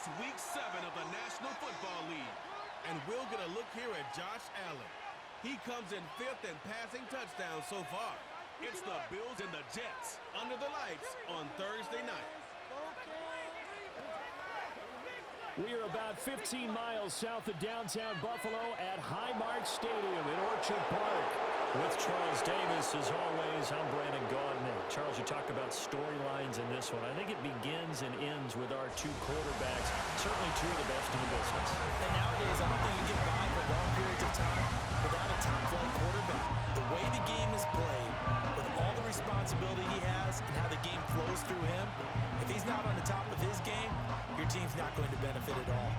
It's Week 7 of the National Football League. And we'll get a look here at Josh Allen. He comes in 5th in passing touchdowns so far. It's the Bills and the Jets under the lights on Thursday night. We are about 15 miles south of downtown Buffalo at Highmark Stadium in Orchard Park. With Charles Davis, as always, I'm Brandon Gaudin. Charles, you talk about storylines in this one. I think it begins and ends with our two quarterbacks, certainly two of the best in the business. And nowadays, I don't think you get by for long periods of time without a top-flight quarterback. The way the game is played, with all the responsibility he has and how the game flows through him, if he's not on the top of his game, your team's not going to benefit at all.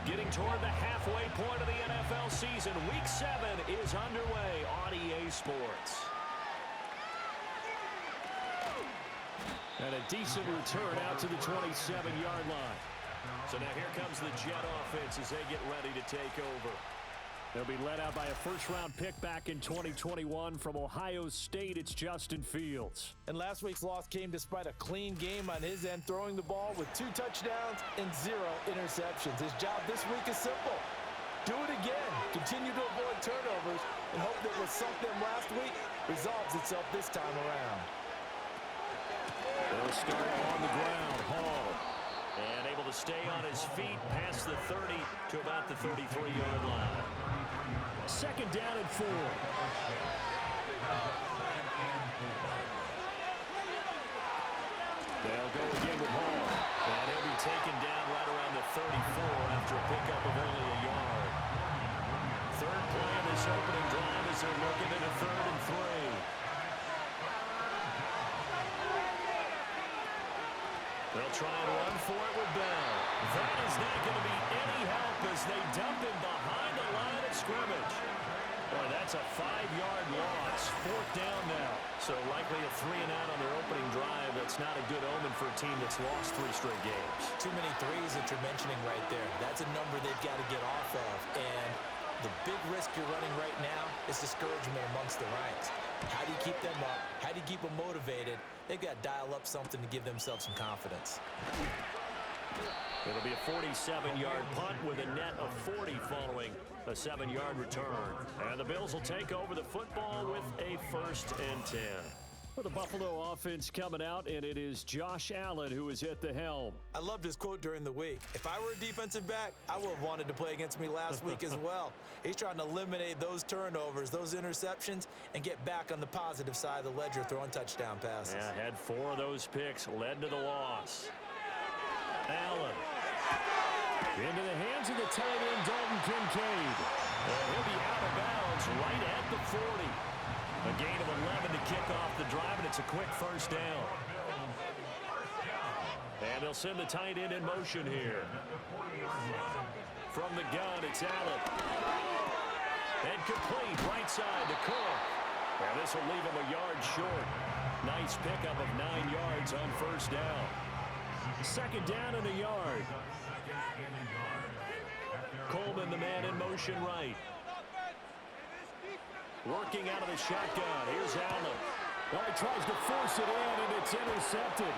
Getting toward the halfway point of the NFL season, Week 7 is underway on EA Sports. And a decent return out to the 27-yard line. So now here comes the Jet offense as they get ready to take over. They'll be led out by a first-round pick back in 2021 from Ohio State. It's Justin Fields. And last week's loss came despite a clean game on his end, throwing the ball with 2 touchdowns and 0 interceptions. His job this week is simple. Do it again. Continue to avoid turnovers and hope that what sunk them last week resolves itself this time around. They'll start on the ground. Hall. And able to stay on his feet past the 30 to about the 33-yard line. Second down and 4. They'll go again with Hall. And he'll be taken down right around the 34 after a pickup of only a yard. Third play of this opening drive as they're looking at a 3rd and 3. They'll try and run for it with Bell. That is not going to be any help as they dump him behind the line of scrimmage. Boy, that's a 5-yard loss. 4th down now. So likely a 3 and out on their opening drive. That's not a good omen for a team that's lost 3 straight games. Too many threes that you're mentioning right there. That's a number they've got to get off of. And the big risk you're running right now is discouragement amongst the ranks. How do you keep them up? How do you keep them motivated? They've got to dial up something to give themselves some confidence. It'll be a 47-yard punt with a net of 40 following a 7-yard return. And the Bills will take over the football with a 1st and 10. For the Buffalo offense coming out, and it is Josh Allen who is at the helm. I loved his quote during the week. If I were a defensive back, I would have wanted to play against me last week as well. He's trying to eliminate those turnovers, those interceptions, and get back on the positive side of the ledger throwing touchdown passes. Yeah, had 4 of those picks, led to the loss. Allen. Into the hands of the tight end, Dalton Kincaid. And he'll be out of bounds right at the 40. A gain of 11 to kick off the drive, and it's a quick 1st down. And they'll send the tight end in motion here. From the gun, it's Allen. And complete, right side to Cook. And this will leave him a yard short. Nice pickup of 9 yards on 1st down. 2nd down and a yard. Coleman, the man in motion right. Working out of the shotgun. Here's Allen. Well, he tries to force it in, and it's intercepted.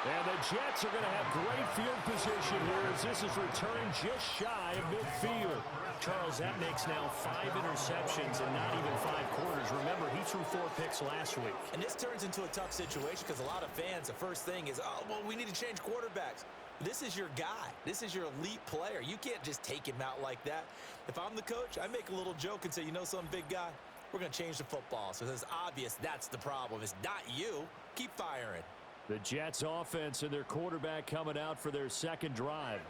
And the Jets are going to have great field position here as this is returned just shy of midfield. Charles, that makes now 5 interceptions in not even 5 quarters. Remember, he threw 4 picks last week. And this turns into a tough situation because a lot of fans, the first thing is, oh, well, we need to change quarterbacks. This is your guy. This is your elite player. You can't just take him out like that. If I'm the coach, I make a little joke and say, you know something, big guy? We're going to change the football. So it's obvious that's the problem. It's not you. Keep firing. The Jets offense and their quarterback coming out for their 2nd drive.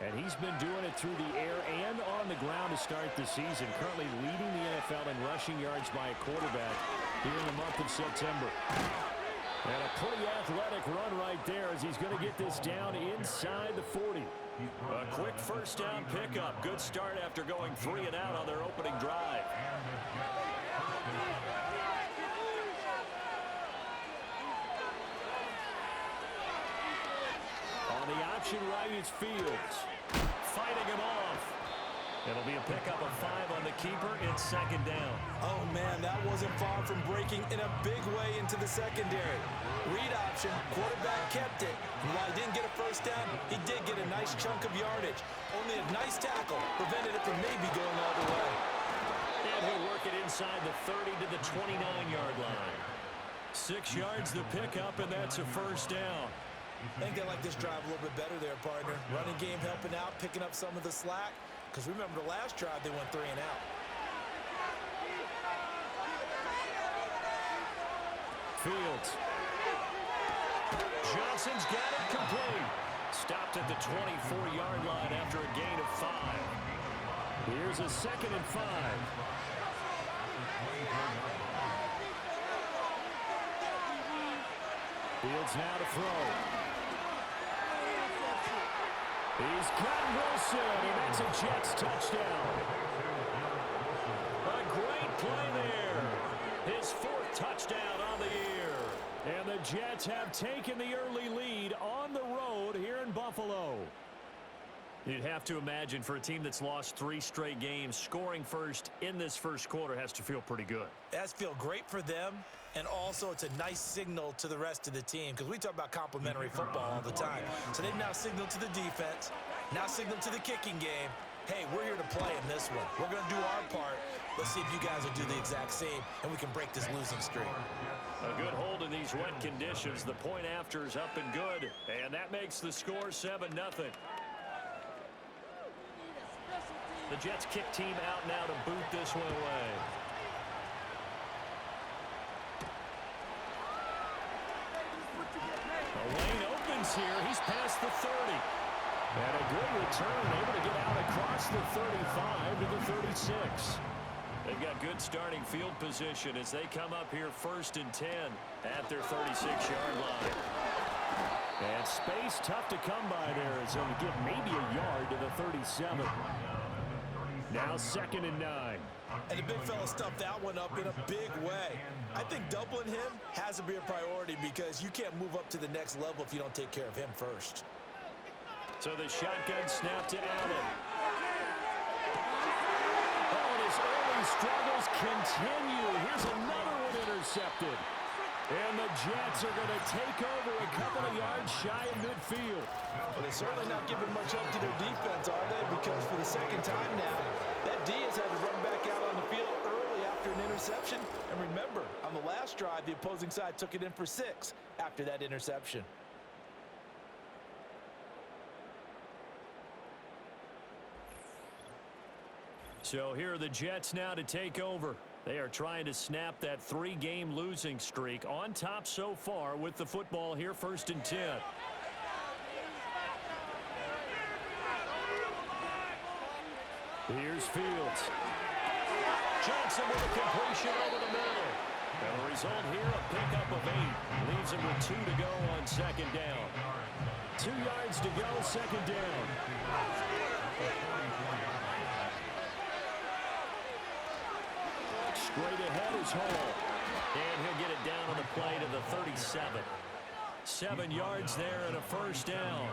And he's been doing it through the air and on the ground to start the season. Currently leading the NFL in rushing yards by a quarterback here in the month of September. And a pretty athletic run right there as he's going to get this down inside the 40. A quick 1st down pickup. Good start after going 3 and out on their opening drive. On the option right, it's Fields. fighting him off. It'll be a pickup of 5 on the keeper. It's second down. Oh, man, that wasn't far from breaking in a big way into the secondary. Read option, quarterback kept it. And while he didn't get a first down, he did get a nice chunk of yardage. Only a nice tackle prevented it from maybe going all the way. And he'll work it inside the 30 to the 29-yard line. 6 yards the pickup, and that's a first down. I think they like this drive a little bit better there, partner. Running game helping out, picking up some of the slack. Because remember, the last drive, they went 3 and out. Fields. Johnson's got it complete. Stopped at the 24-yard line after a gain of 5. Here's a 2nd and 5. Fields now to throw. He's got Wilson, and that's a Jets touchdown. A great play there. His 4th touchdown on the year. And the Jets have taken the early lead on the road here in Buffalo. You'd have to imagine for a team that's lost 3 straight games, scoring first in this first quarter has to feel pretty good. It has to feel great for them, and also it's a nice signal to the rest of the team because we talk about complementary football all the time. So they've now signaled to the defense, now signaled to the kicking game, hey, we're here to play in this one. We're going to do our part. Let's see if you guys will do the exact same, and we can break this losing streak. A good hold in these wet conditions. The point after is up and good, and that makes the score 7-0. The Jets kick team out now to boot this one away. A lane opens here. He's past the 30. And a good return, able to get out across the 35 to the 36. They've got good starting field position as they come up here 1st and 10 at their 36-yard line. And space tough to come by there as they'll get maybe a yard to the 37. Now 2nd and 9. And the big fella stuffed that one up in a big way. I think doubling him has to be a priority because you can't move up to the next level if you don't take care of him first. So the shotgun snap to Allen. Oh, and his early struggles continue. Here's another one intercepted. And the Jets are going to take over a couple of yards shy of midfield. Well, they're certainly not giving much help to their defense, are they? Because for the second time now, that D has had to run back out on the field early after an interception. And remember, on the last drive, the opposing side took it in for 6 after that interception. So here are the Jets now to take over. They are trying to snap that 3-game losing streak on top so far with the football here 1st and 10. Here's Fields. Johnson with a completion over the middle. And the result here, a pickup of 8. Leaves him with 2 to go on 2nd down. 2 yards to go, 2nd down. Straight ahead is Hall. And he'll get it down on the play to the 37. 7 yards there and a first down.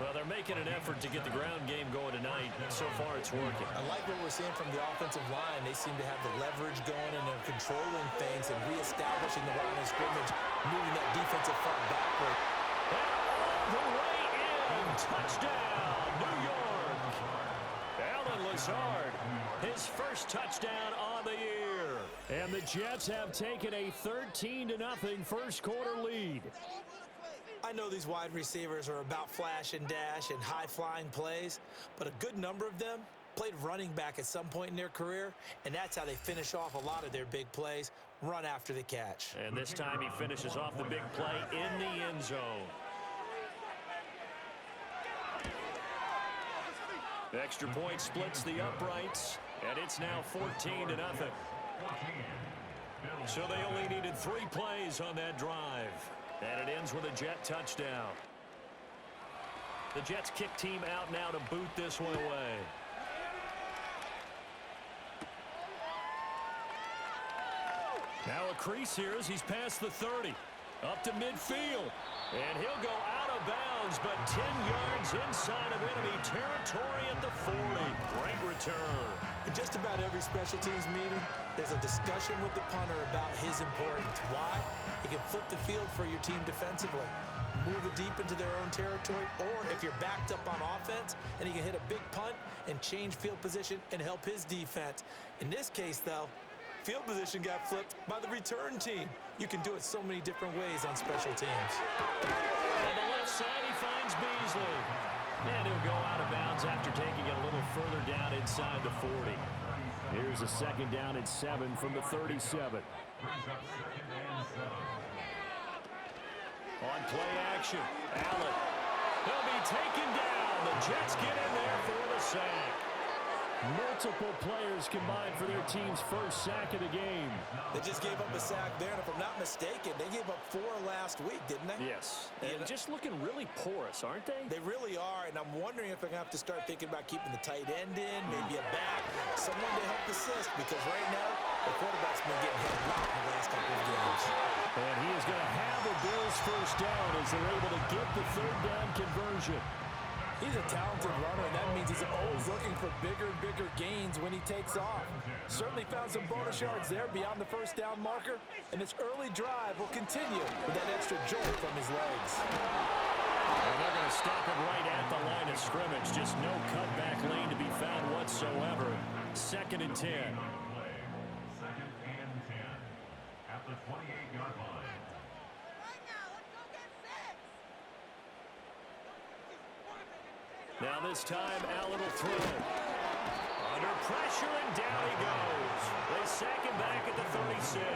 Well, they're making an effort to get the ground game going tonight. So far, it's working. I like what we're seeing from the offensive line. They seem to have the leverage going, and they're controlling things and reestablishing the line of scrimmage, moving that defensive front backward. All the way in. Touchdown, New York. Alan Lazard, his first touchdown on the year. And the Jets have taken a 13-0 first quarter lead. I know these wide receivers are about flash and dash and high-flying plays, but a good number of them played running back at some point in their career, and that's how they finish off a lot of their big plays, run after the catch. And this time he finishes off the big play in the end zone. The extra point splits the uprights, and it's now 14-0. So they only needed 3 plays on that drive. And it ends with a Jet touchdown. The Jets kick team out now to boot this one away. Now a crease here as he's past the 30. Up to midfield. And he'll go out of bounds, but 10 yards inside of enemy territory at the 40. Great return. In just about every special teams meeting, there's a discussion with the punter about his importance. Why? He can flip the field for your team defensively, move it deep into their own territory, or if you're backed up on offense, and he can hit a big punt and change field position and help his defense. In this case, though, field position got flipped by the return team. You can do it so many different ways on special teams. On the left side, he finds Beasley. And he'll go out of bounds after taking it a little further down inside the 40. Here's a second down and 7 from the 37. On play action, Allen. He'll be taken down. The Jets get in there for the sack. Multiple players combined for their team's first sack of the game. They just gave up a sack there, and if I'm not mistaken, they gave up 4 last week, didn't they? Yes, and just looking really porous, aren't they? They really are, and I'm wondering if they're going to have to start thinking about keeping the tight end in, maybe a back, someone to help assist, because right now, the quarterback's been getting hit a lot in the last couple of games. And he is going to have the Bills' first down as they're able to get the third down conversion. He's a talented runner, and that means he's always looking for bigger and bigger gains when he takes off. Certainly found some bonus yards there beyond the first down marker, and this early drive will continue with that extra jolt from his legs. And they're going to stop it right at the line of scrimmage. Just no cutback lane to be found whatsoever. 2nd and 10. Second and 10 at the 28-yard line. Now this time, Allen will throw. Under pressure, and down he goes. They sack him back at the 36.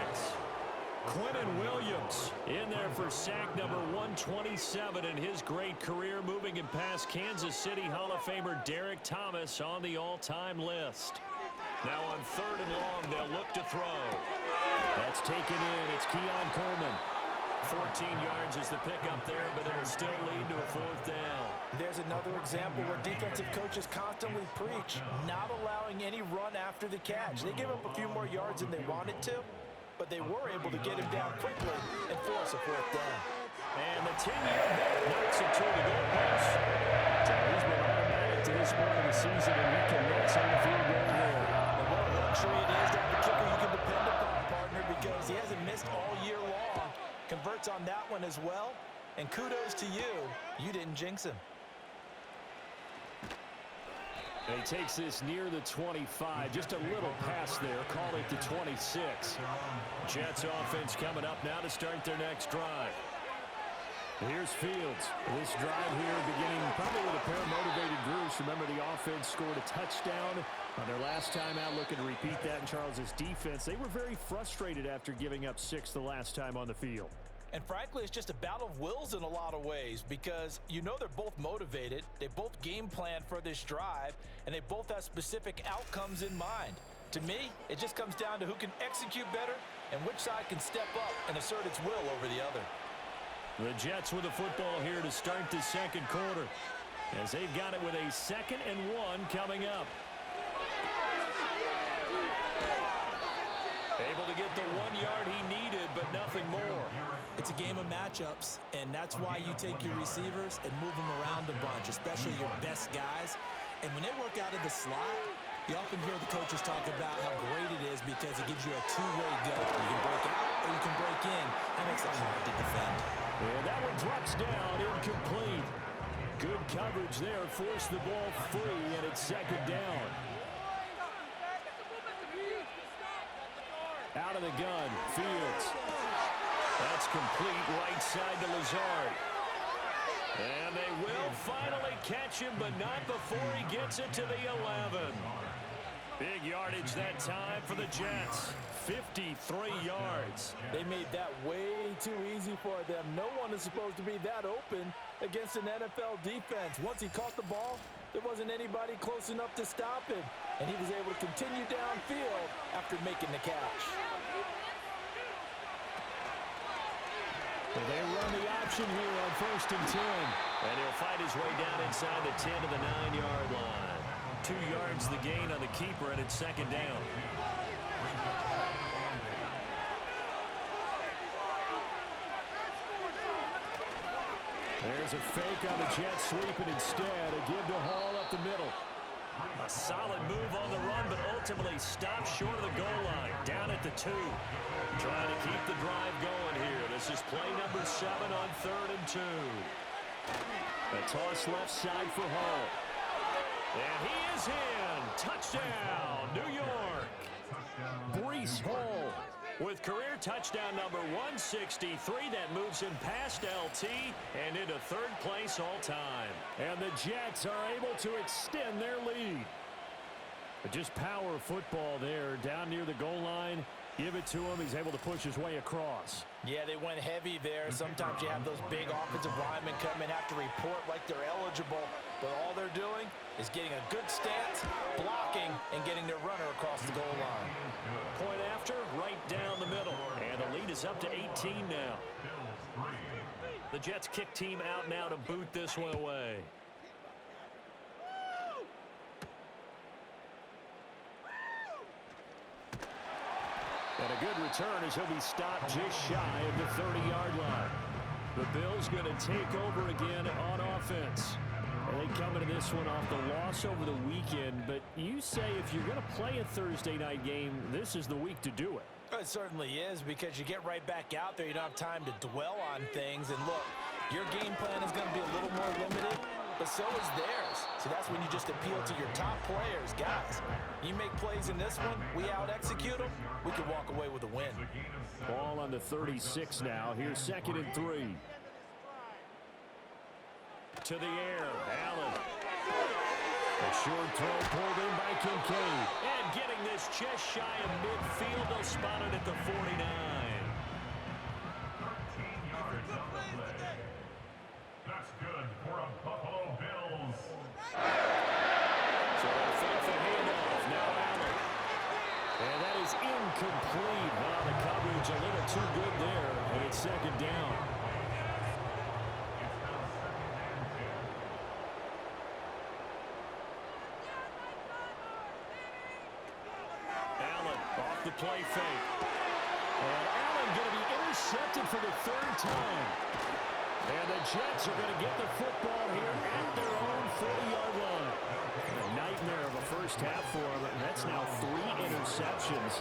Quentin Williams in there for sack number 127 in his great career, moving him past Kansas City Hall of Famer Derek Thomas on the all-time list. Now on 3rd and long, they'll look to throw. That's taken in. It's Keon Coleman. 14 yards is the pickup there, but it'll still lead to a 4th down. There's another example where defensive coaches constantly preach not allowing any run after the catch. They gave up a few more yards than they wanted to, but they were able to get him down quickly and force a 4th down. And the 10-yard back knocks it to the goalpost. He's been automatic to this point of the season, and he connects on the field goal here. And what a luxury it is to have a kicker you can depend upon, partner, because he hasn't missed all year long. Converts on that one as well, and kudos to you. You didn't jinx him. He takes this near the 25, just a little pass there, call it the 26. Jets offense coming up now to start their next drive. Here's Fields. This drive here beginning probably with a pair of motivated groups. Remember, the offense scored a touchdown on their last time out. Looking to repeat that in Charles's defense. They were very frustrated after giving up 6 the last time on the field. And frankly, it's just a battle of wills in a lot of ways, because you know they're both motivated, they both game plan for this drive, and they both have specific outcomes in mind. To me, it just comes down to who can execute better and which side can step up and assert its will over the other. The Jets with the football here to start the second quarter, as they've got it with a 2nd and 1 coming up. Able to get the 1 yard he needed, but nothing more. It's a game of matchups, and that's why you take your receivers and move them around a bunch, especially your best guys. And when they work out of the slot, you often hear the coaches talk about how great it is because it gives you a two-way go. You can break out or you can break in. That makes it hard to defend. And that one drops down, incomplete. Good coverage there, forced the ball free, and it's 2nd down. Out of the gun, Fields. That's complete, right side to Lazard. And they will finally catch him, but not before he gets it to the 11. Big yardage that time for the Jets. 53 yards. They made that way too easy for them. No one is supposed to be that open against an NFL defense. Once he caught the ball, there wasn't anybody close enough to stop him, and he was able to continue downfield after making the catch. Well, they run the option here on 1st and 10. And he'll fight his way down inside the 10 to the 9-yard line. 2 yards the gain on the keeper, and it's 2nd down. There's a fake on the Jets sweeping instead. A give to Hall up the middle. A solid move on the run, but ultimately stopped short of the goal line. Down at the 2. Trying to keep the drive going here. This is play number 7 on 3rd and 2. A toss left side for Hall. And he is in. Touchdown, New York. Breece Hall with career touchdown number 163. That moves him past LT and into 3rd place all time. And the Jets are able to extend their lead. But just power football there down near the goal line. Give it to him. He's able to push his way across. Yeah, they went heavy there. Sometimes you have those big offensive linemen come in, have to report like they're eligible. But all they're doing is getting a good stance, blocking, and getting their runner across the goal line. Point after, right down the middle. And the lead is up to 18 now. The Jets kick team out now to boot this one away. And a good return as he'll be stopped just shy of the 30-yard line. The Bills going to take over again on offense. They come into this one off the loss over the weekend, but you say if you're going to play a Thursday night game, this is the week to do it. It certainly is, because you get right back out there. You don't have time to dwell on things. And look, your game plan is going to be a little more limited, but so is theirs. So that's when you just appeal to your top players. Guys, you make plays in this one, we out-execute them, we can walk away with a win. Ball on the 36 now. Here's 2nd and 3. To the air, Allen. A short throw pulled in by Kincaid. And getting this just shy of midfield, they'll spot it at the 49. 13 yards on the play. That's good for a Buffalo Bills. So a fake the handoff. Now Allen. And that is incomplete. Wow, the coverage a little too good there. And it's 2nd down. The play fake. And Allen going to be intercepted for the 3rd time. And the Jets are going to get the football here at their own 40-yard line. A nightmare of a first half for him. And that's now 3 interceptions.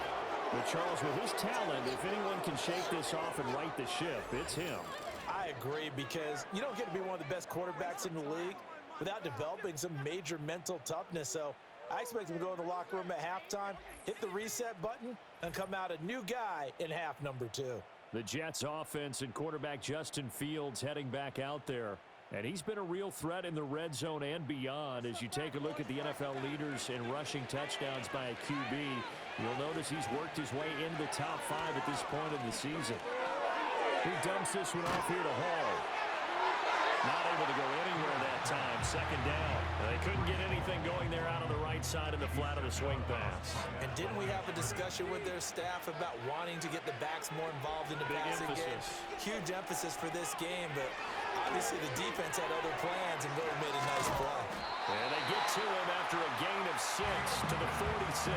But Charles, with his talent, if anyone can shake this off and right the ship, it's him. I agree, because you don't get to be one of the best quarterbacks in the league without developing some major mental toughness. So I expect him to go in the locker room at halftime, hit the reset button, and come out a new guy in half number 2. The Jets offense and quarterback Justin Fields heading back out there. And he's been a real threat in the red zone and beyond. As you take a look at the NFL leaders in rushing touchdowns by a QB, you'll notice he's worked his way into the top 5 at this point in the season. He dumps this one off here to Hall. Not able to go anywhere that time. 2nd down. They couldn't get anything going there out on the right side of the flat of the swing pass. And didn't we have a discussion with their staff about wanting to get the backs more involved in the passing game? Huge emphasis for this game, but obviously the defense had other plans and really made a nice play. And they get to him after a gain of 6 to the 46.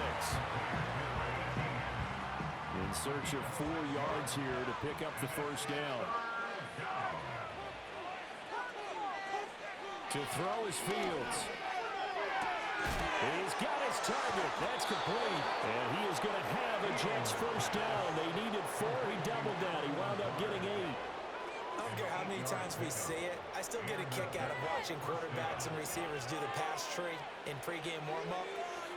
In search of 4 yards here to pick up the 1st down. To throw is Fields. He's got his target. That's complete. And he is going to have a Jets 1st down. They needed 4. He doubled that. He wound up getting 8. I don't care how many times we see it. I still get a kick out of watching quarterbacks and receivers do the pass tree in pregame warm-up.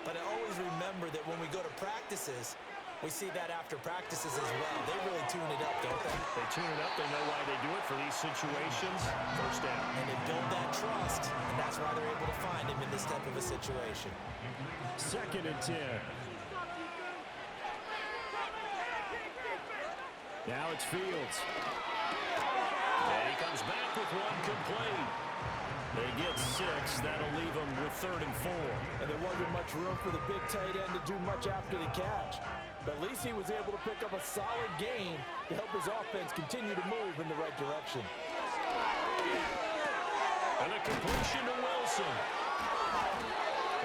But I always remember that when we go to practices, we see that after practices as well. They really tune it up, don't they? They tune it up. They know why they do it for these situations. 1st down. And they build that trust, and that's why they're able to find him in this type of a situation. 2nd and 10. Now it's Fields. And he comes back with 1 complete. They get 6. That'll leave them with 3rd and 4. And there wasn't much room for the big tight end to do much after the catch. But at least he was able to pick up a solid gain to help his offense continue to move in the right direction. And a completion to Wilson.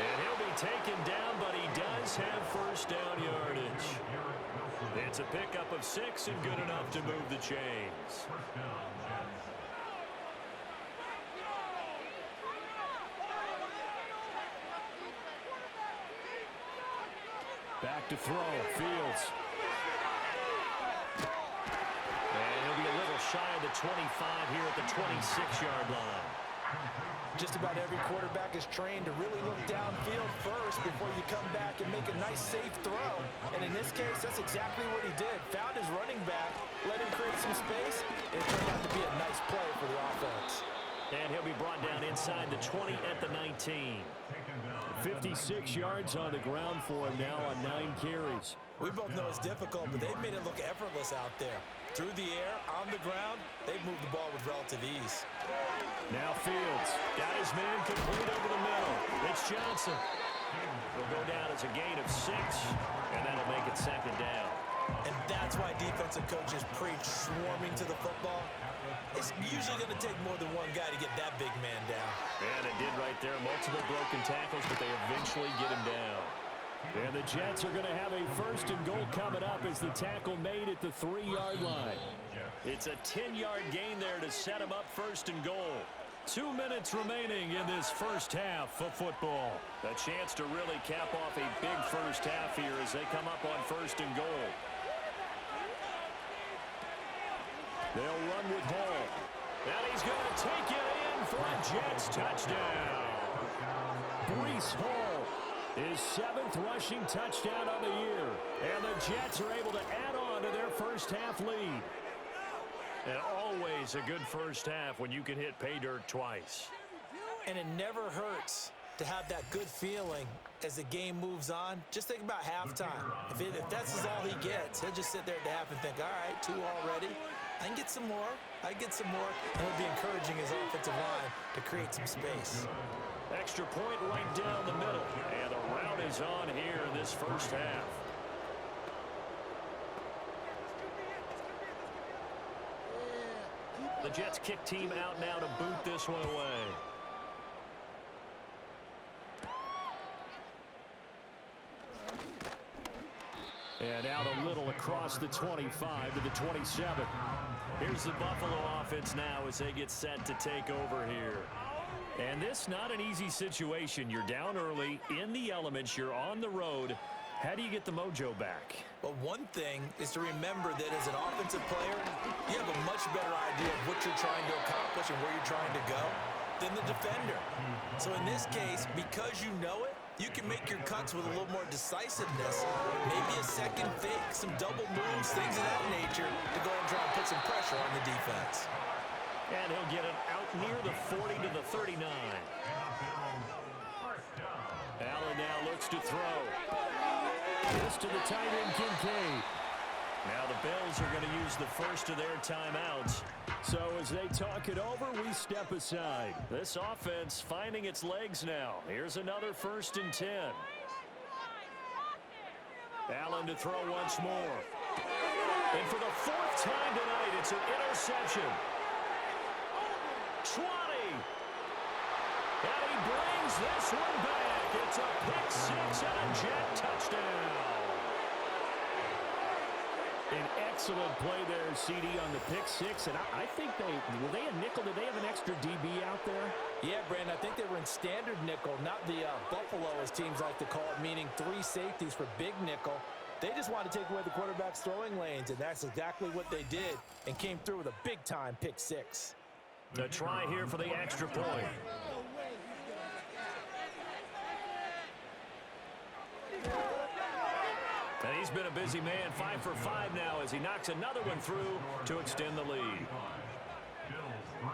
And he'll be taken down, but he does have 1st down yardage. It's a pickup of 6 and good enough to move the chains. Back to throw. Fields. And he'll be a little shy of the 25 here at the 26-yard line. Just about every quarterback is trained to really look downfield first before you come back and make a nice, safe throw. And in this case, that's exactly what he did. Found his running back, let him create some space, and it turned out to be a nice play for the offense. And he'll be brought down inside the 20 at the 19. 56 yards on the ground for him now on 9 carries. We both know it's difficult, but they've made it look effortless out there. Through the air, on the ground, they've moved the ball with relative ease. Now Fields. Got his man complete over the middle. It's Johnson. Will go down as a gain of 6, and that'll make it second down. And that's why defensive coaches preach swarming to the football. It's usually going to take more than one guy to get that big man down. And it did right there. Multiple broken tackles, but they eventually get him down. And the Jets are going to have a 1st and goal coming up as the tackle made at the 3-yard line. It's a 10-yard gain there to set him up 1st and goal. 2 minutes remaining in this first half of football. A chance to really cap off a big first half here as they come up on 1st and goal. They'll run with Hall. And he's going to take it in for a Jets touchdown. Breece Hall, his 7th rushing touchdown on the year. And the Jets are able to add on to their first half lead. And always a good first half when you can hit pay dirt twice. And it never hurts to have that good feeling as the game moves on. Just think about halftime. If that's all he gets, he'll just sit there at the half and think, all right, 2 already. I can get some more. I can get some more. And he'll be encouraging his offensive line to create some space. Extra point right down the middle. And the route is on here in this first half. The Jets kick team out now to boot this one away. And out a little across the 25 to the 27. Here's the Buffalo offense now as they get set to take over here. And this not an easy situation. You're down early, in the elements, you're on the road. How do you get the mojo back? Well, one thing is to remember that as an offensive player, you have a much better idea of what you're trying to accomplish and where you're trying to go than the defender. So in this case, because you know it, you can make your cuts with a little more decisiveness, maybe a second fake, some double moves, things of that nature, to go ahead and try and put some pressure on the defense. And he'll get it out near the 40 to the 39. Allen now looks to throw. This to the tight end, Kincaid. Now the Bills are going to use the first of their timeouts. So as they talk it over, we step aside. This offense finding its legs now. Here's another 1st and 10. Allen to throw once more. And for the 4th time tonight, it's an interception. 20. And he brings this one back. It's a pick 6 and a Jet touchdown. An excellent play there, CD, on the pick 6. And I think were they a nickel? Did they have an extra DB out there? Yeah, Brandon, I think they were in standard nickel, not the Buffalo, as teams like to call it, meaning 3 safeties for big nickel. They just wanted to take away the quarterback's throwing lanes, and that's exactly what they did, and came through with a big-time pick 6. The try here for the extra point. And he's been a busy man, 5 for 5 now as he knocks another one through to extend the lead.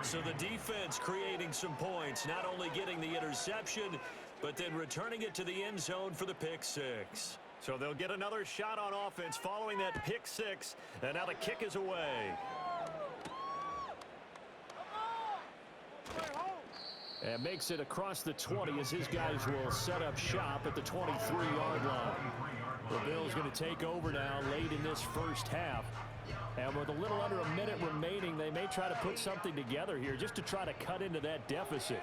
So the defense creating some points, not only getting the interception, but then returning it to the end zone for the pick 6. So they'll get another shot on offense following that pick 6, and now the kick is away. And makes it across the 20 as his guys will set up shop at the 23-yard line. The Bills going to take over now late in this first half. And with a little under a minute remaining, they may try to put something together here just to try to cut into that deficit.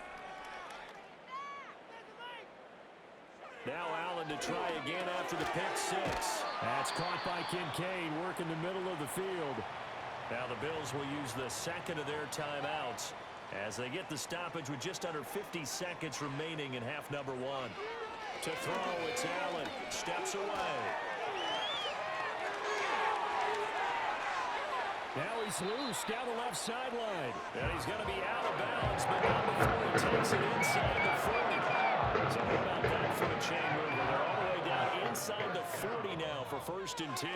Now Allen to try again after the pick 6. That's caught by Kincaid, working the middle of the field. Now the Bills will use the second of their timeouts as they get the stoppage with just under 50 seconds remaining in half number 1. To throw, it's Allen. Steps away. Now he's loose down the left sideline. And he's going to be out of bounds, but not before he takes it inside the 40. So how about that for a chain mover? They're all the way down inside the 40 now for 1st and 10.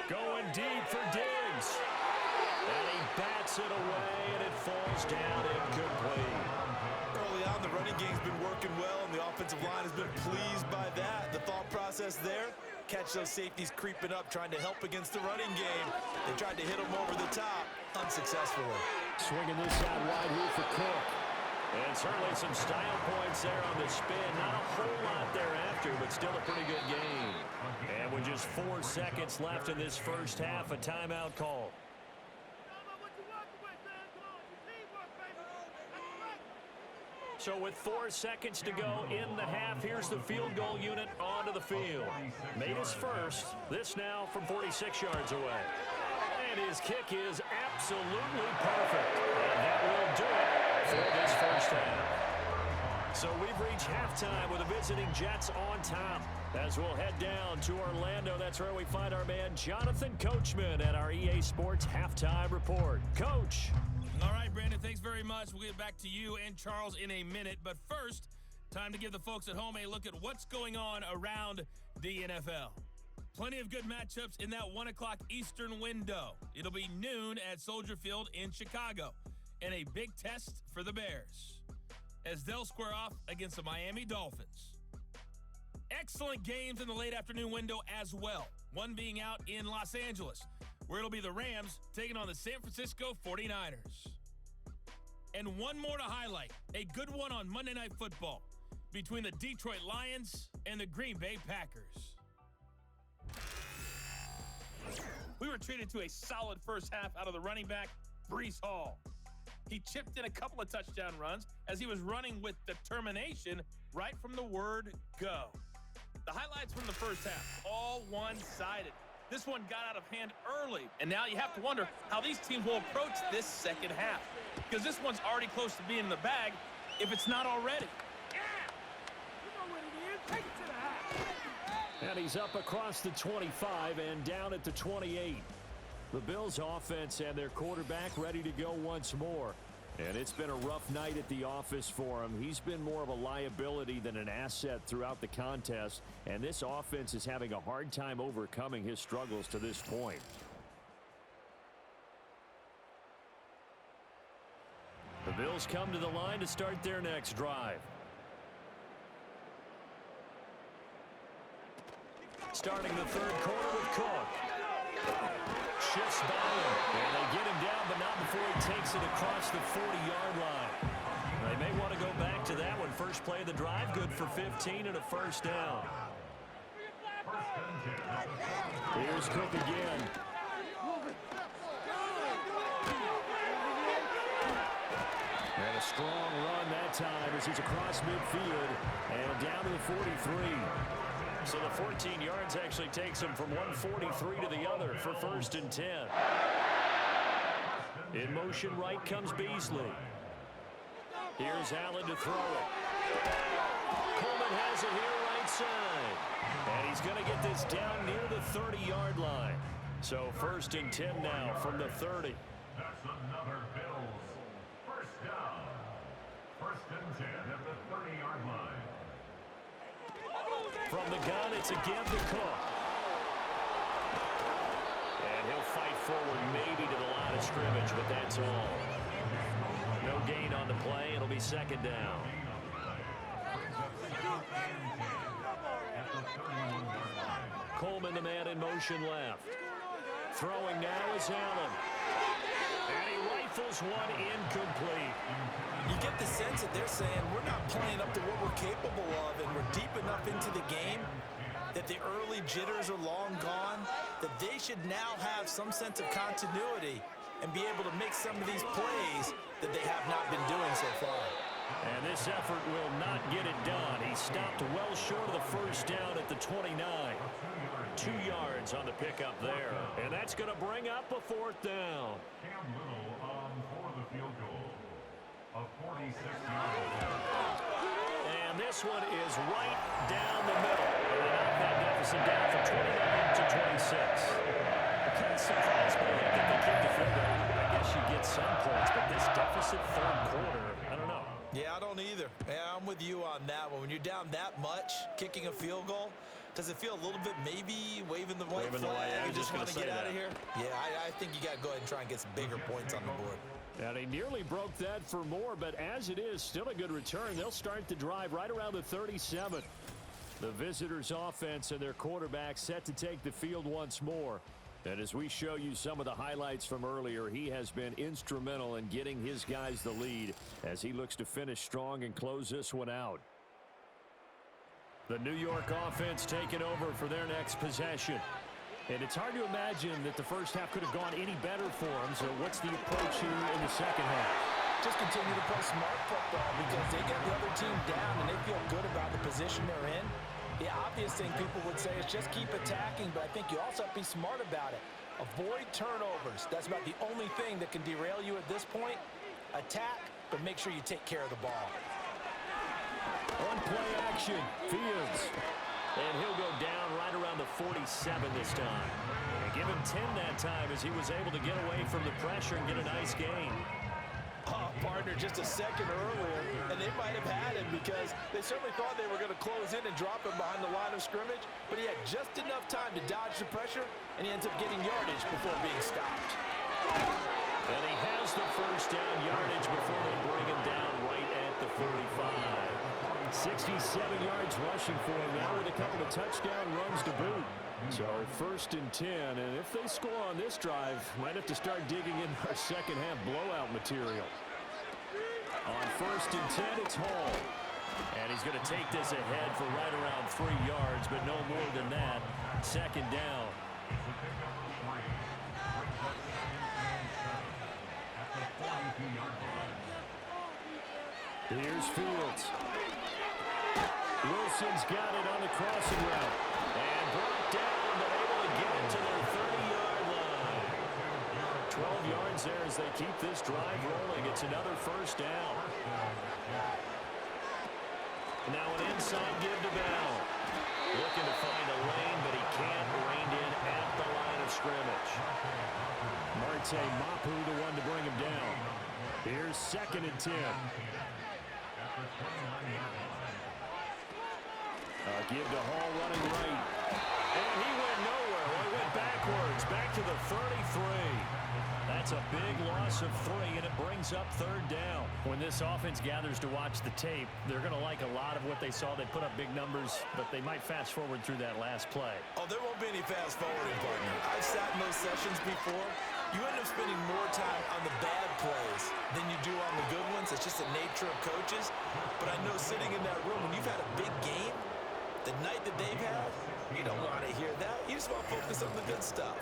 Going deep for Diggs. And he bats it away, and it falls down incomplete. Early on, the running game's been working well, and the offensive line has been pleased by that. The thought process there, catch those safeties creeping up, trying to help against the running game. They tried to hit them over the top, unsuccessfully. Swinging this out wide here for Cook. And certainly some style points there on the spin. Not a whole lot thereafter, but still a pretty good game. And with just 4 seconds left in this first half, a timeout call. So with 4 seconds to go in the half, here's the field goal unit onto the field. Made his first. This now from 46 yards away. And his kick is absolutely perfect. And that will do it for this first half. So we've reached halftime with the visiting Jets on top. As we'll head down to Orlando, that's where we find our man Jonathan Coachman at our EA Sports Halftime Report. Coach. All right, Brandon, thanks very much. We'll get back to you and Charles in a minute. But first, time to give the folks at home a look at what's going on around the NFL. Plenty of good matchups in that 1 o'clock Eastern window. It'll be noon at Soldier Field in Chicago. And a big test for the Bears as they'll square off against the Miami Dolphins. Excellent games in the late afternoon window as well. One being out in Los Angeles, where it'll be the Rams taking on the San Francisco 49ers. And one more to highlight, a good one on Monday Night Football between the Detroit Lions and the Green Bay Packers. We were treated to a solid first half out of the running back, Breece Hall. He chipped in a couple of touchdown runs as he was running with determination right from the word go. The highlights from the first half, all one-sided. This one got out of hand early, and now you have to wonder how these teams will approach this second half, because this one's already close to being in the bag, if it's not already. And he's up across the 25 and down at the 28. The Bills offense and their quarterback ready to go once more. And it's been a rough night at the office for him. He's been more of a liability than an asset throughout the contest, and this offense is having a hard time overcoming his struggles to this point. The Bills come to the line to start their next drive. Starting the third quarter with Cook. Shifts by him, and they get him down, but not before he takes it across the 40-yard line. They may want to go back to that one. First play of the drive, good for 15 and a first down. Here's Cook again. And a strong run that time as he's across midfield and down to the 43. So the 14 yards actually takes him from 143 to the other for 1st and 10. In motion right comes Beasley. Here's Allen to throw it. Coleman has it here right side. And he's going to get this down near the 30-yard line. So 1st and 10 now from the 30. That's another Bills. First down. 1st and 10 at the 30-yard line. From the gun, it's again to Cook. And he'll fight forward maybe to the line of scrimmage, but that's all. No gain on the play. It'll be 2nd down. Coleman, the man in motion left. Throwing now is Allen. And he rifles one incomplete. You get the sense that they're saying we're not playing up to what we're capable of, and we're deep enough into the game that the early jitters are long gone, that they should now have some sense of continuity and be able to make some of these plays that they have not been doing so far. And this effort will not get it done. He stopped well short of the first down at the 29. 2 yards on the pickup there. And that's going to bring up a 4th down. Cam Little for the field goal. A 46-yard. And And this one is right down the middle. And they knock that deficit down from 29 to 26. I'm kind of surprised by that they kicked the field goal. I guess you get some points, but this deficit third quarter, I don't know. Yeah, I don't either. Yeah, I'm with you on that one. When you're down that much, kicking a field goal, does it feel a little bit maybe waving the white flag? I You just want to get out that. of here? Yeah, I think you got to go ahead and try and get some bigger points on the board. And he nearly broke that for more, but as it is, still a good return. They'll start the drive right around the 37. The visitors' offense and their quarterback set to take the field once more. And as we show you some of the highlights from earlier, he has been instrumental in getting his guys the lead as he looks to finish strong and close this one out. The New York offense taking over for their next possession. And it's hard to imagine that the first half could have gone any better for them. So what's the approach here in the second half? Just continue to play smart football because they get the other team down and they feel good about the position they're in. The obvious thing people would say is just keep attacking, but I think you also have to be smart about it. Avoid turnovers. That's about the only thing that can derail you at this point. Attack, but make sure you take care of the ball. On play action, Fields. And he'll go down right around the 47 this time. And give him 10 that time as he was able to get away from the pressure and get a nice gain. Oh, partner, just a second earlier, and they might have had him because they certainly thought they were going to close in and drop him behind the line of scrimmage, but he had just enough time to dodge the pressure, and he ends up getting yardage before being stopped. And he has the first down yardage before they bring him down right at the 45. 67 yards rushing for him now with a couple of touchdown runs to boot. So first and 10, and if they score on this drive, might have to start digging in our second half blowout material. On first and 10, it's Hall. And he's going to take this ahead for right around 3 yards, but no more than that. Second down. Here's Fields. Wilson's got it on the crossing route. And brought down, but able to get it to their 30-yard line. 12 yards there as they keep this drive rolling. It's another first down. Now an inside give to Bell. Looking to find a lane, but he can't. Reined in at the line of scrimmage. Marte Mapu the one to bring him down. Here's second and 10. Give to Hall running right. And he went nowhere. Well, he went backwards. Back to the 33. That's a big loss of 3, and it brings up third down. When this offense gathers to watch the tape, they're going to like a lot of what they saw. They put up big numbers, but they might fast forward through that last play. Oh, there won't be any fast forwarding, partner. I've sat in those sessions before. You end up spending more time on the bad plays than you do on the good ones. It's just the nature of coaches. But I know sitting in that room, when you've had a big game, the night that they've had, you don't want to hear that. You just want to focus on the good stuff.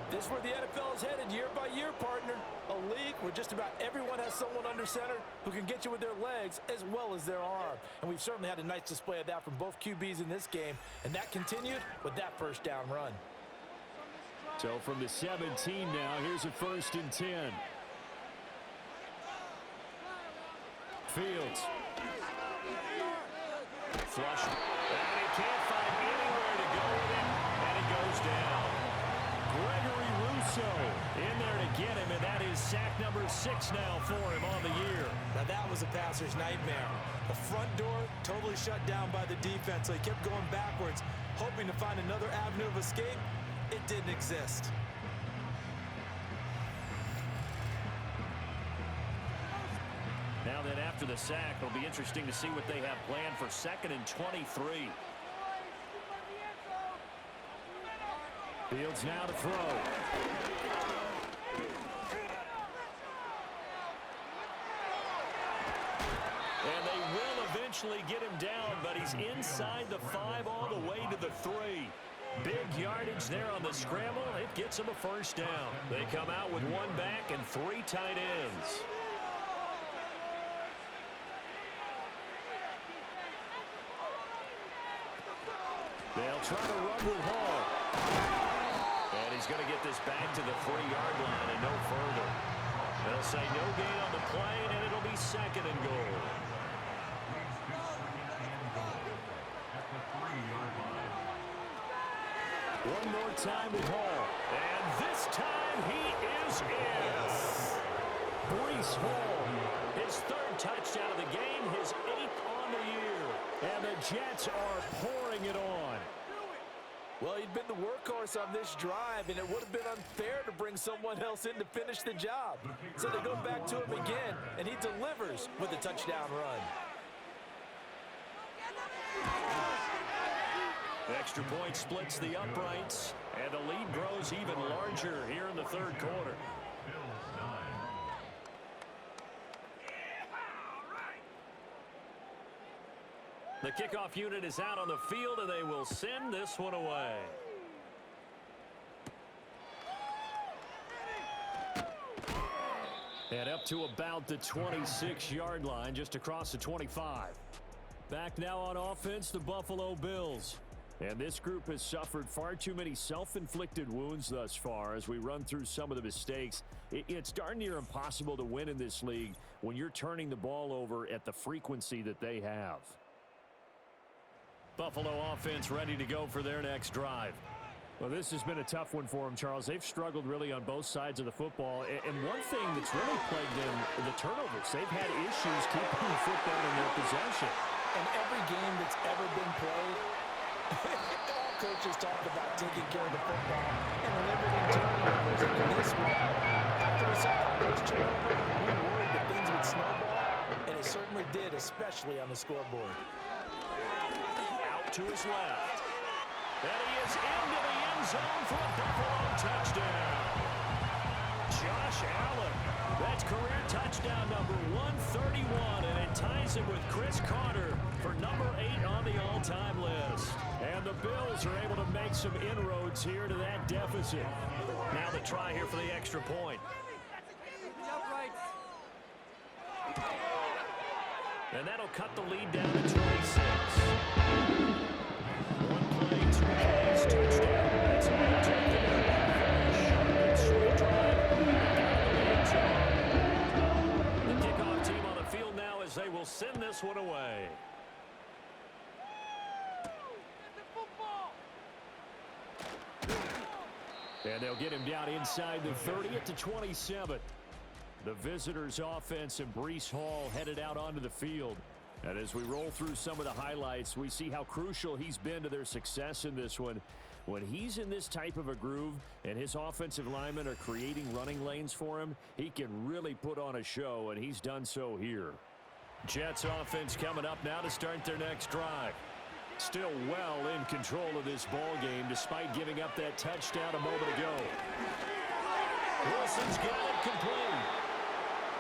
This is where the NFL is headed year by year, partner. A league where just about everyone has someone under center who can get you with their legs as well as their arm. And we've certainly had a nice display of that from both QBs in this game. And that continued with that first down run. So from the 17 now, here's a first and 10. Fields. Flush. And he can't find anywhere to go with it. And he goes down. Gregory Rousseau in there to get him, and that is sack number 6 now for him on the year. Now that was a passer's nightmare. The front door totally shut down by the defense, so he kept going backwards, hoping to find another avenue of escape. It didn't exist. Now then, after the sack, it'll be interesting to see what they have planned for second and 23. Fields now to throw. And they will eventually get him down, but he's inside the 5 all the way to the 3. Big yardage there on the scramble. It gets him a first down. They come out with 1 back and 3 tight ends. They'll try to run with Hall. And he's going to get this back to the 3-yard line and no further. They'll say no gain on the play, and it'll be second and goal. One more time with Hall. And this time he is in. Yes. Brees Hall. His third touchdown of the game, his 8th on the year. And the Jets are pouring it on. Well, he'd been the workhorse on this drive, and it would have been unfair to bring someone else in to finish the job. So they go back to him again, and he delivers with a touchdown run. Extra point splits the uprights, and the lead grows even larger here in the third quarter. The kickoff unit is out on the field, and they will send this one away. And up to about the 26-yard line, just across the 25. Back now on offense, the Buffalo Bills. And this group has suffered far too many self-inflicted wounds thus far as we run through some of the mistakes. It's darn near impossible to win in this league when you're turning the ball over at the frequency that they have. Buffalo offense ready to go for their next drive. Well, this has been a tough one for them, Charles. They've struggled really on both sides of the football. And one thing that's really plagued them, the turnovers. They've had issues keeping the football in their possession. And every game that's ever been played, all coaches talk about taking care of the football and limiting turnovers. And this one, after we saw that first turnover, we worried that things would snowball, and it certainly did, especially on the scoreboard. Out to his left. And he is into the end zone for a Buffalo touchdown. Josh Allen. That's career touchdown number 131, and it ties him with Chris Carter for number 8 on the all-time list. And the Bills are able to make some inroads here to that deficit. Now the try here for the extra point. And that'll cut the lead down to 26. One play, 2 plays, touchdown. That's all it took there. Good sweet drive. The kickoff team on the field now as they will send this one away. And they'll get him down inside the 30 at the 27. The visitors' offense and Brees Hall headed out onto the field. And as we roll through some of the highlights, we see how crucial he's been to their success in this one. When he's in this type of a groove and his offensive linemen are creating running lanes for him, he can really put on a show, and he's done so here. Jets offense coming up now to start their next drive. Still well in control of this ball game despite giving up that touchdown a moment ago. Wilson's got it complete.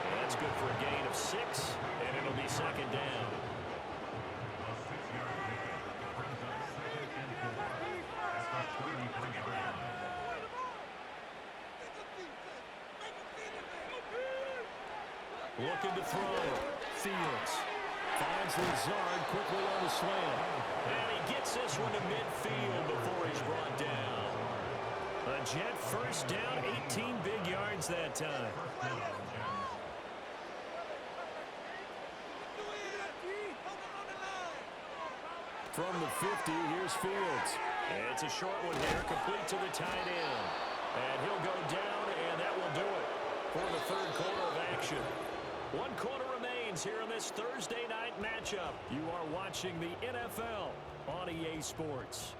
And that's good for a gain of 6, and it'll be second down. Looking to throw. Fields finds Lazard quickly on the slant. And he gets this one to midfield before he's brought down. A Jet first down, 18 big yards that time. From the 50, here's Fields. And it's a short one here, complete to the tight end. And he'll go down, and that will do it for the third quarter of action. 1 quarter remains here in this Thursday night matchup. You are watching the NFL on EA Sports.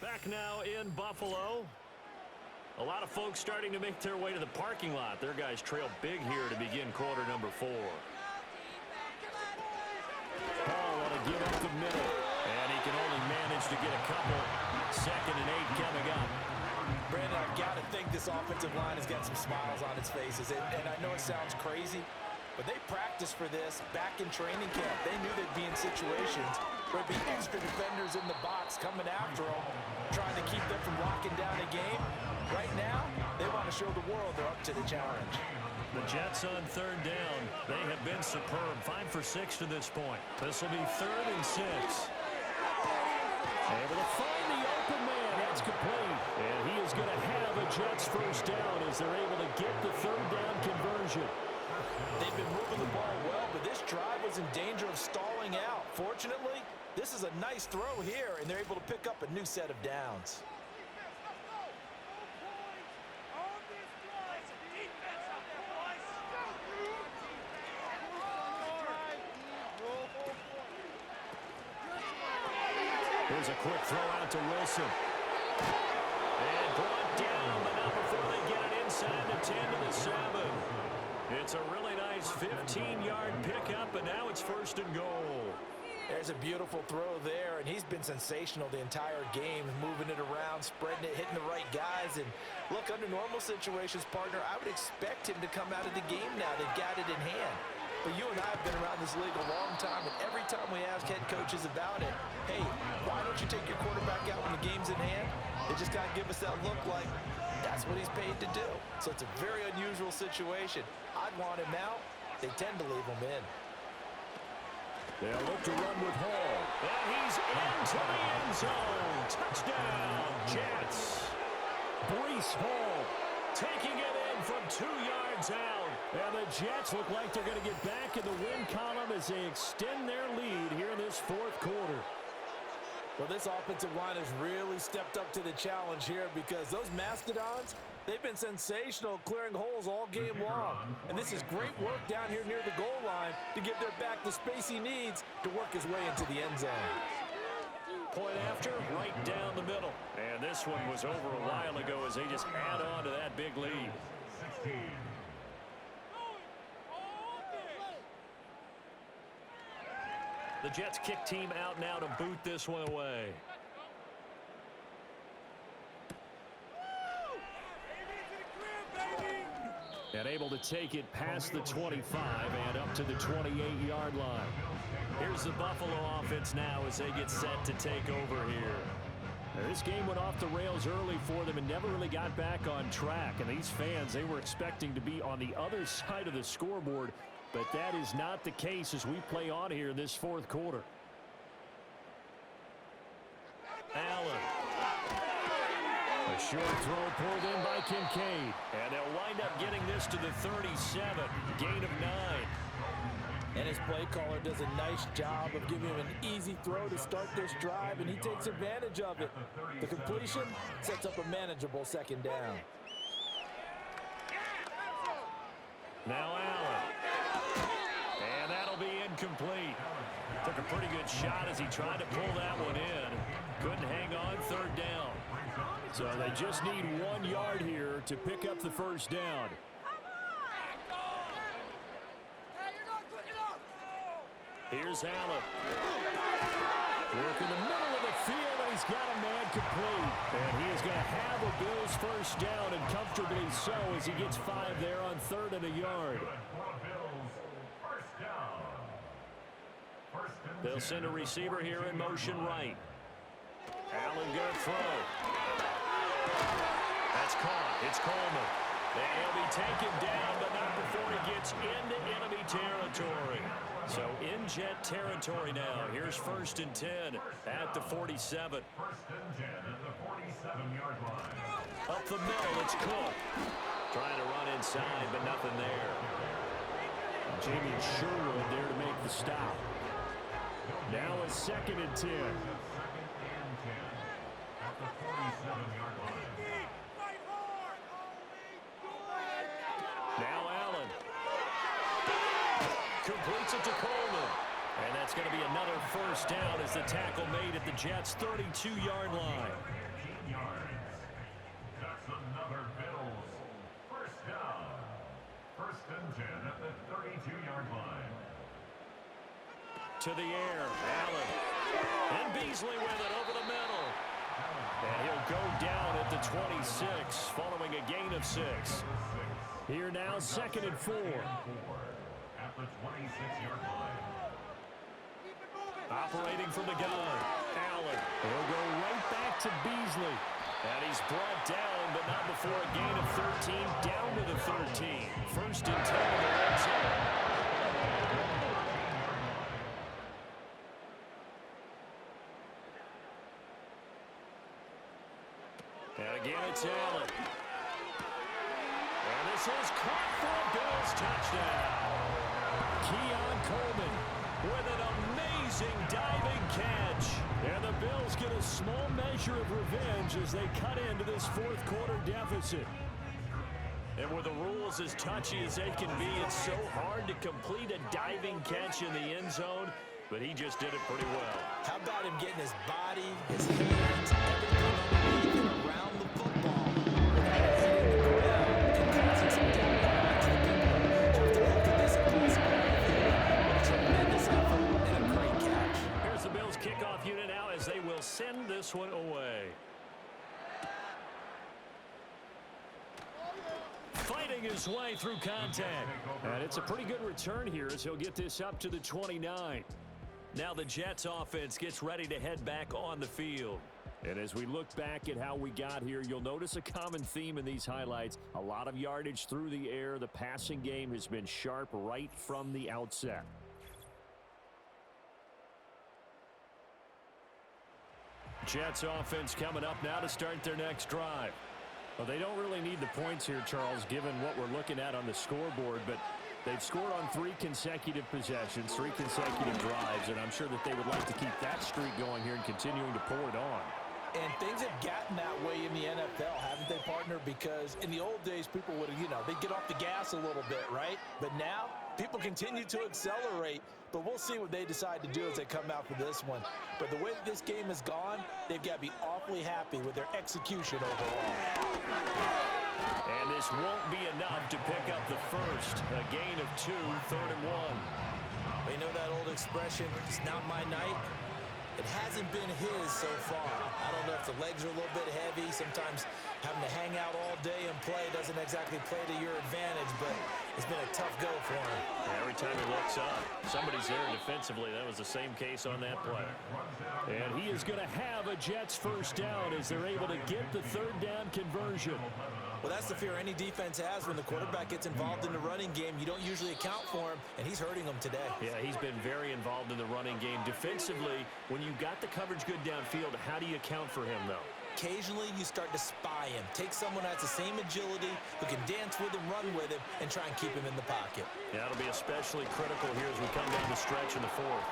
Back now in Buffalo. A lot of folks starting to make their way to the parking lot. Their guys trail big here to begin quarter number 4. Paul want to give up the middle, and he can only manage to get a couple. 2nd and 8 coming up. Brandon, I've got to think this offensive line has got some smiles on its faces. And I know it sounds crazy, but they practiced for this back in training camp. They knew they'd be in situations where there'd be extra defenders in the box coming after them, trying to keep them from locking down the game. Right now, they want to show the world they're up to the challenge. The Jets on 3rd down. They have been superb. 5 for 6 to this point. This will be 3rd and 6. Able to find the open man. That's complete. And he is going to have a Jets first down as they're able to get the 3rd down conversion. They've been moving the ball well, but this drive was in danger of stalling out. Fortunately, this is a nice throw here, and they're able to pick up a new set of downs. Here's a quick throw out to Wilson. And brought down, but not before they get it inside the 10 to the 7. It's a really nice 15-yard pickup, and now it's 1st and goal. There's a beautiful throw there, and he's been sensational the entire game, moving it around, spreading it, hitting the right guys. And look, under normal situations, partner, I would expect him to come out of the game now. They've got it in hand. But you and I have been around this league a long time, and every time we ask head coaches about it, hey, why don't you take your quarterback out when the game's in hand? They just kind of give us that look like that's what he's paid to do. So it's a very unusual situation. I'd want him out. They tend to leave him in. They'll look to run with Hall. And he's into the end zone. Touchdown, Jets. Breece Hall taking it in from 2 yards out. And the Jets look like they're going to get back in the win column as they extend their lead here in this 4th quarter. Well, this offensive line has really stepped up to the challenge here because those Mastodons, they've been sensational clearing holes all game long. And this is great work down here near the goal line to give their back the space he needs to work his way into the end zone. Point after, right down the middle. And this one was over a while ago as they just add on to that big lead. 16. The Jets kick team out now to boot this one away. And able to take it past the 25 and up to the 28-yard line. Here's the Buffalo offense now as they get set to take over here. Now, this game went off the rails early for them and never really got back on track. And these fans, they were expecting to be on the other side of the scoreboard, but that is not the case as we play on here in this 4th quarter. Allen. A short throw pulled in by Kincaid. And they'll wind up getting this to the 37. Gain of 9. And his play caller does a nice job of giving him an easy throw to start this drive, and he takes advantage of it. The completion sets up a manageable 2nd down. Now Allen. And that'll be incomplete. Took a pretty good shot as he tried to pull that one in. Couldn't hang on 3rd down. So they just need 1 yard here to pick up the 1st down. Here's Allen. Work in the middle of the field, and he's got a man complete. And he is going to have a Bills 1st down, and comfortably so as he gets 5 there on 3rd and a yard. They'll send a receiver here in motion right. Allen going to throw. That's caught. It's Coleman. And he'll be taken down, but not before he gets into enemy territory. So in Jet territory now. Here's 1st and 10 at the 47. 1st and 10 at the 47-yard line. Up the middle, it's Cook. Trying to run inside, but nothing there. Jamie Sherwood there to make the stop. Now a 2nd and 10. Now Allen. Completes it to Coleman. And that's going to be another 1st down as the tackle made at the Jets' 32-yard line. That's another Bills 1st down. 1st and 10 at the 32-yard line. To the air, Allen. And Beasley with it over the middle. And he'll go down at the 26, following a gain of 6. Here now, 2nd and 4. At the 26-yard line. Operating from the gun, Allen. He'll go right back to Beasley. And he's brought down, but not before a gain of 13, down to the 13. 1st and 10 in the red zone. And again, it's Allen. And this whistles, caught for a Bills touchdown. Keon Coleman with an amazing diving catch. And the Bills get a small measure of revenge as they cut into this fourth quarter deficit. And with the rules as touchy as they can be, it's so hard to complete a diving catch in the end zone, but he just did it pretty well. How about him getting his body, his hands, everything underneath and around the football without it hitting the ground and causing some damage to the people who have to look at this impossible here. What a tremendous effort and a great catch. Here's the Bills kickoff unit now as they will send this one away. Fighting his way through contact. And it's a pretty good return here as he'll get this up to the 29. Now the Jets offense gets ready to head back on the field. And as we look back at how we got here, you'll notice a common theme in these highlights. A lot of yardage through the air. The passing game has been sharp right from the outset. Jets offense coming up now to start their next drive. Well, they don't really need the points here, Charles, given what we're looking at on the scoreboard, but they've scored on 3 consecutive possessions, 3 consecutive drives, and I'm sure that they would like to keep that streak going here and continuing to pour it on. And things have gotten that way in the NFL, haven't they, partner? Because in the old days, people would, they'd get off the gas a little bit, right? But now, people continue to accelerate. But we'll see what they decide to do as they come out for this one. But the way that this game has gone, they've got to be awfully happy with their execution overall. And this won't be enough to pick up the first. A gain of 2, 3rd and 1. You know that old expression, it's not my night? It hasn't been his so far. I don't know if the legs are a little bit heavy. Sometimes having to hang out all day and play doesn't exactly play to your advantage, but it's been a tough go for him. Every time he looks up, somebody's there defensively. That was the same case on that play. And he is going to have a Jets first down as they're able to get the 3rd down conversion. Well, that's the fear any defense has when the quarterback gets involved in the running game. You don't usually account for him, and he's hurting them today. Yeah, he's been very involved in the running game. Defensively, when you got the coverage good downfield, how do you account for him, though? Occasionally, you start to spy him. Take someone that has the same agility, who can dance with him, run with him, and try and keep him in the pocket. Yeah, that'll be especially critical here as we come down the stretch in the 4th.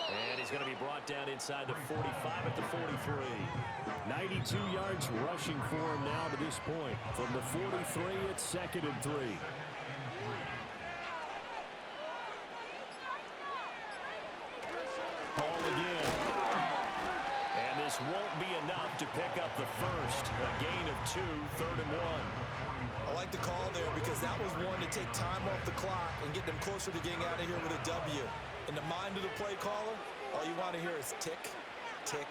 And he's going to be brought down inside the 45 at the 43. 92 yards rushing for him now to this point. From the 43, it's 2nd and 3. Ball again. And this won't be enough to pick up the first. A gain of 2, 3rd and 1. I like the call there because that was one to take time off the clock and get them closer to getting out of here with a W. In the mind of the play caller, all you want to hear is tick, tick,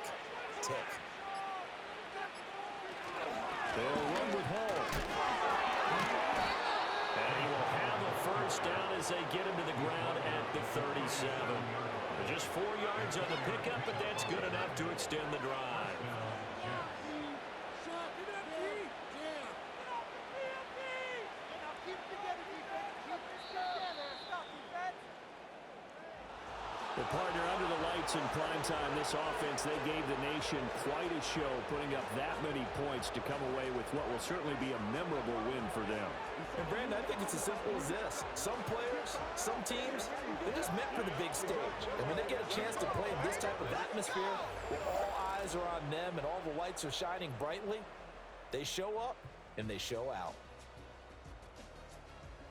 tick. They'll run with Hall. And he will have a first down as they get him to the ground at the 37. Just 4 yards on the pickup, but that's good enough to extend the drive. The partner under the lights in primetime, this offense, they gave the nation quite a show, putting up that many points to come away with what will certainly be a memorable win for them. And Brandon, I think it's as simple as this. Some players, some teams, they're just meant for the big stage. And when they get a chance to play in this type of atmosphere, where all eyes are on them and all the lights are shining brightly, they show up and they show out.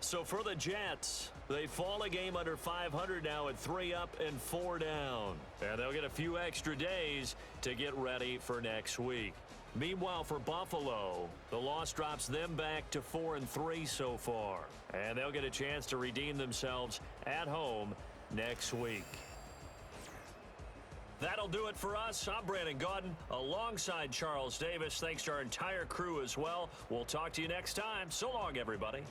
So for the Jets, they fall a game under 500 now at 3 up and 4 down. And they'll get a few extra days to get ready for next week. Meanwhile, for Buffalo, the loss drops them back to 4 and 3 so far. And they'll get a chance to redeem themselves at home next week. That'll do it for us. I'm Brandon Gaudin alongside Charles Davis. Thanks to our entire crew as well. We'll talk to you next time. So long, everybody.